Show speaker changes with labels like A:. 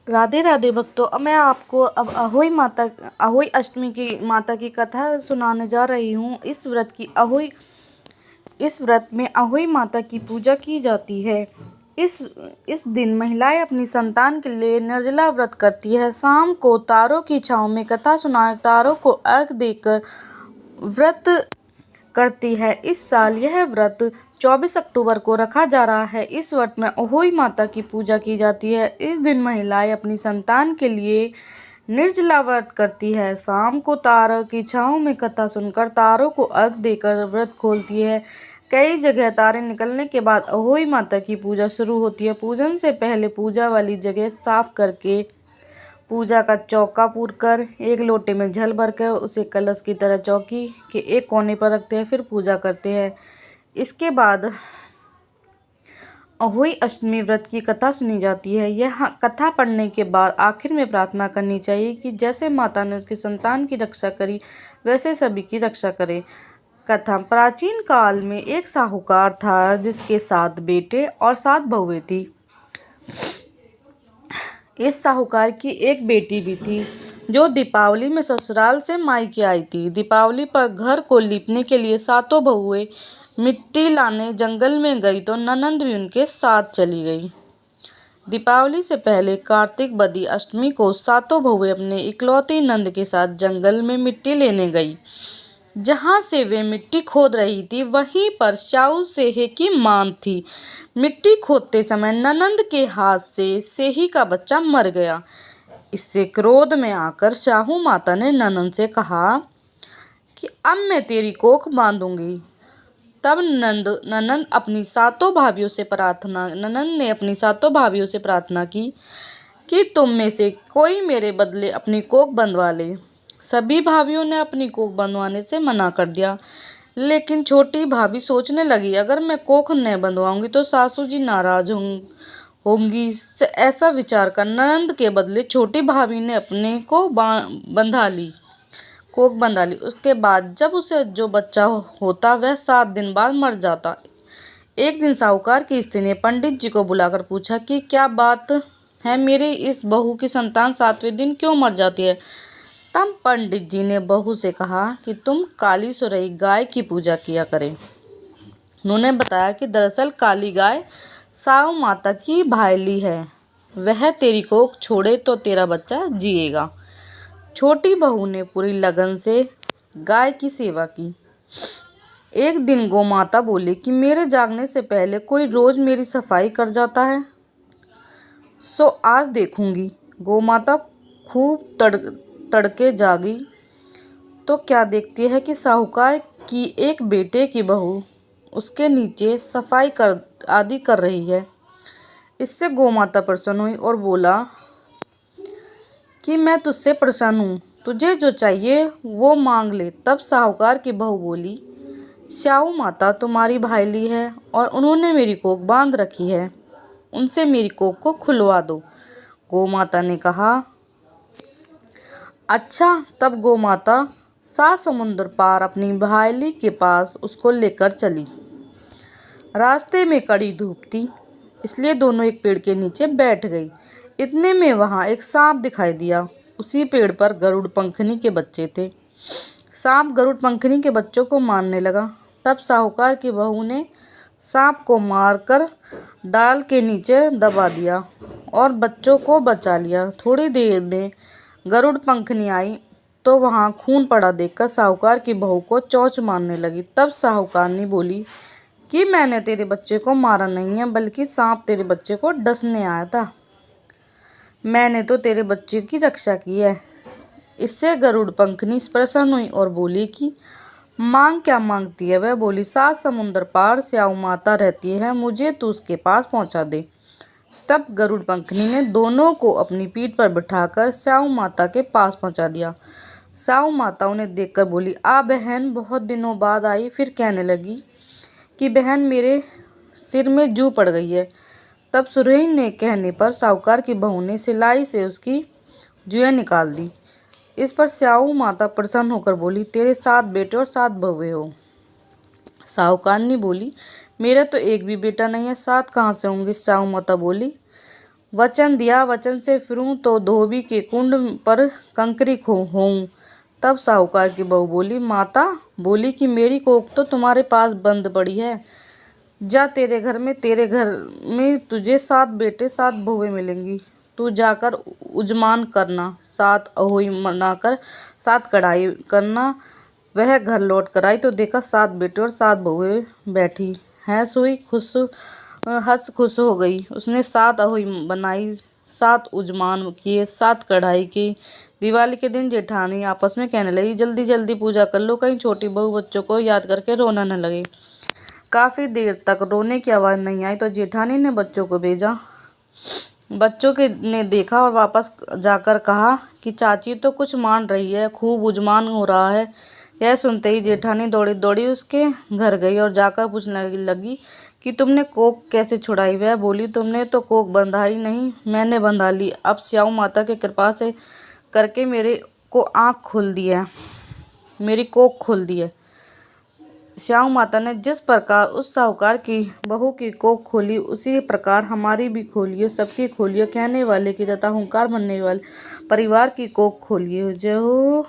A: राधे राधे भक्तों। अब मैं आपको अहोई अष्टमी की माता की कथा सुनाने जा रही हूँ। इस व्रत में अहोई माता की पूजा की जाती है। इस दिन महिलाएं अपनी संतान के लिए निर्जला व्रत करती है। शाम को तारों की छांव में कथा सुना तारों को अर्घ देकर व्रत करती है। इस साल यह व्रत 24 अक्टूबर को रखा जा रहा है। इस व्रत में अहोई माता की पूजा की जाती है। इस दिन महिलाएं अपनी संतान के लिए निर्जला व्रत करती है। शाम को तारों की छांव में कथा सुनकर तारों को अर्घ देकर व्रत खोलती है। कई जगह तारे निकलने के बाद अहोई माता की पूजा शुरू होती है। पूजन से पहले पूजा वाली जगह साफ करके पूजा का चौका पूरकर एक लोटे में जल भरकर उसे कलश की तरह चौकी के एक कोने पर रखते हैं, फिर पूजा करते हैं। इसके बाद अहोई अष्टमी व्रत की कथा सुनी जाती है। यह कथा पढ़ने के बाद आखिर में प्रार्थना करनी चाहिए कि जैसे माता ने उसकी संतान की रक्षा करी वैसे सभी की रक्षा करे। कथा। प्राचीन काल में एक साहूकार था जिसके 7 बेटे और 7 बहुएं थी। इस साहूकार की एक बेटी भी थी जो दीपावली में ससुराल से मायके आई थी। दीपावली पर घर को लीपने के लिए 7 बहुएं मिट्टी लाने जंगल में गई तो ननंद भी उनके साथ चली गई। दीपावली से पहले कार्तिक बदी अष्टमी को 7 बहुएं अपने इकलौती नंद के साथ जंगल में मिट्टी लेने गई। जहां से वे मिट्टी खोद रही थी वहीं पर स्याऊ सेहे की मां थी। मिट्टी खोदते समय ननंद के हाथ से सेही का बच्चा मर गया। इससे क्रोध में आकर स्याऊ माता ने ननंद से कहा कि अब मैं तेरी कोख बांधूंगी। तब ननंद ने अपनी 7 भाभियों से प्रार्थना की कि तुम में से कोई मेरे बदले अपनी कोख बंधवा ले। सभी भाभियों ने अपनी कोख बंधवाने से मना कर दिया, लेकिन छोटी भाभी सोचने लगी, अगर मैं कोख न बंधवाऊंगी तो सासू जी नाराज होंगी। ऐसा विचार कर ननंद के बदले छोटी भाभी ने अपने को कोख बंधा ली। उसके बाद जब उसे जो बच्चा होता वह 7 दिन बाद मर जाता। एक दिन साहूकार की स्त्री ने पंडित जी को बुलाकर पूछा कि क्या बात है, मेरी इस बहू की संतान 7वें दिन क्यों मर जाती है। तब पंडित जी ने बहू से कहा कि तुम काली सुरई गाय की पूजा किया करें। उन्होंने बताया कि दरअसल काली गाय साऊ माता की भायली है, वह तेरी कोख छोड़े तो तेरा बच्चा जिएगा। छोटी बहू ने पूरी लगन से गाय की सेवा की। एक दिन गौ माता बोली कि मेरे जागने से पहले कोई रोज मेरी सफाई कर जाता है, सो आज देखूंगी। गौ माता खूब तड़के जागी तो क्या देखती है कि साहूकार की एक बेटे की बहू उसके नीचे सफाई आदि कर रही है। इससे गौ माता प्रसन्न हुई और बोला कि मैं तुझसे प्रसन्न हूँ, तुझे जो चाहिए वो मांग ले। तब साहूकार की बहू बोली, स्याऊ माता तुम्हारी भाईली है और उन्होंने मेरी कोख बांध रखी है, उनसे मेरी कोख को खुलवा दो। गौ माता ने कहा, अच्छा। तब गौ माता 7 समुद्र पार अपनी भाईली के पास उसको लेकर चली। रास्ते में कड़ी धूप थी, इसलिए दोनों एक पेड़ के नीचे बैठ गई। इतने में वहां एक सांप दिखाई दिया। उसी पेड़ पर गरुड़ पंखनी के बच्चे थे। सांप गरुड़ पंखनी के बच्चों को मारने लगा। तब साहूकार की बहू ने सांप को मारकर डाल के नीचे दबा दिया और बच्चों को बचा लिया। थोड़ी देर में गरुड़ पंखनी आई तो वहां खून पड़ा देखकर साहूकार की बहू को चोंच मारने लगी। तब साहूकारनी बोली कि मैंने तेरे बच्चे को मारा नहीं है, बल्कि सांप तेरे बच्चे को डसने आया था। मैंने तो तेरे बच्चे की रक्षा की है। इससे गरुड़ पंखनी प्रसन्न हुई और बोली कि मांग क्या मांगती है। वह बोली, 7 समुद्र पार स्याऊ माता रहती है, मुझे तू उसके पास पहुंचा दे। तब गरुड़ पंखनी ने दोनों को अपनी पीठ पर बिठाकर स्याऊ माता के पास पहुंचा दिया। स्याऊ माता उन्हें देखकर बोली, आ बहन, बहुत दिनों बाद आई। फिर कहने लगी कि बहन, मेरे सिर में जू पड़ गई है। तब सुरही ने कहने पर साहूकार की बहू ने सिलाई से उसकी जुएं निकाल दी। इस पर स्याऊ माता प्रसन्न होकर बोली, तेरे 7 बेटे और 7 बहुएं हो। साहूकारनी बोली, मेरा तो एक भी बेटा नहीं है, 7 कहाँ से होंगे। स्याऊ माता बोली, वचन दिया वचन से फिरूं तो धोबी के कुंड पर कंकरी होऊं। तब साहूकार की बहू बोली, माता बोली कि मेरी कोख तो तुम्हारे पास बंद पड़ी है। जा तेरे घर में तुझे 7 बेटे 7 बहुएं मिलेंगी। तू जाकर उजमान करना, 7 अहोई मनाकर 7 कढ़ाई करना। वह घर लौट कर आई तो देखा 7 बेटे और 7 बहुएं बैठी हैं। सोई खुश हो गई। उसने 7 अहोई बनाई, 7 उजमान किए, 7 कढ़ाई की। दिवाली के दिन जेठानी आपस में कहने लगी, जल्दी जल्दी पूजा कर लो, कहीं छोटी बहू बच्चों को याद करके रोना न लगे। काफी देर तक रोने की आवाज नहीं आई तो जेठानी ने बच्चों को भेजा। बच्चों के ने देखा और वापस जाकर कहा कि चाची तो कुछ मान रही है, खूब उजमान हो रहा है। यह सुनते ही जेठानी दौड़ी दौड़ी उसके घर गई और जाकर पूछने लगी कि तुमने कोख कैसे छुड़ाई। वह बोली, तुमने तो कोख बंधाई नहीं, मैंने बंधा ली। अब स्याऊ माता की कृपा से करके मेरी कोख खुल दी है। स्याऊ माता ने जिस प्रकार उस साहूकार की बहू की कोख खोली, उसी प्रकार हमारी भी खोलिए, सबकी खोलिए। कहने वाले की तथा हुंकार भरने वाले परिवार की कोख खोलिए। जय हो।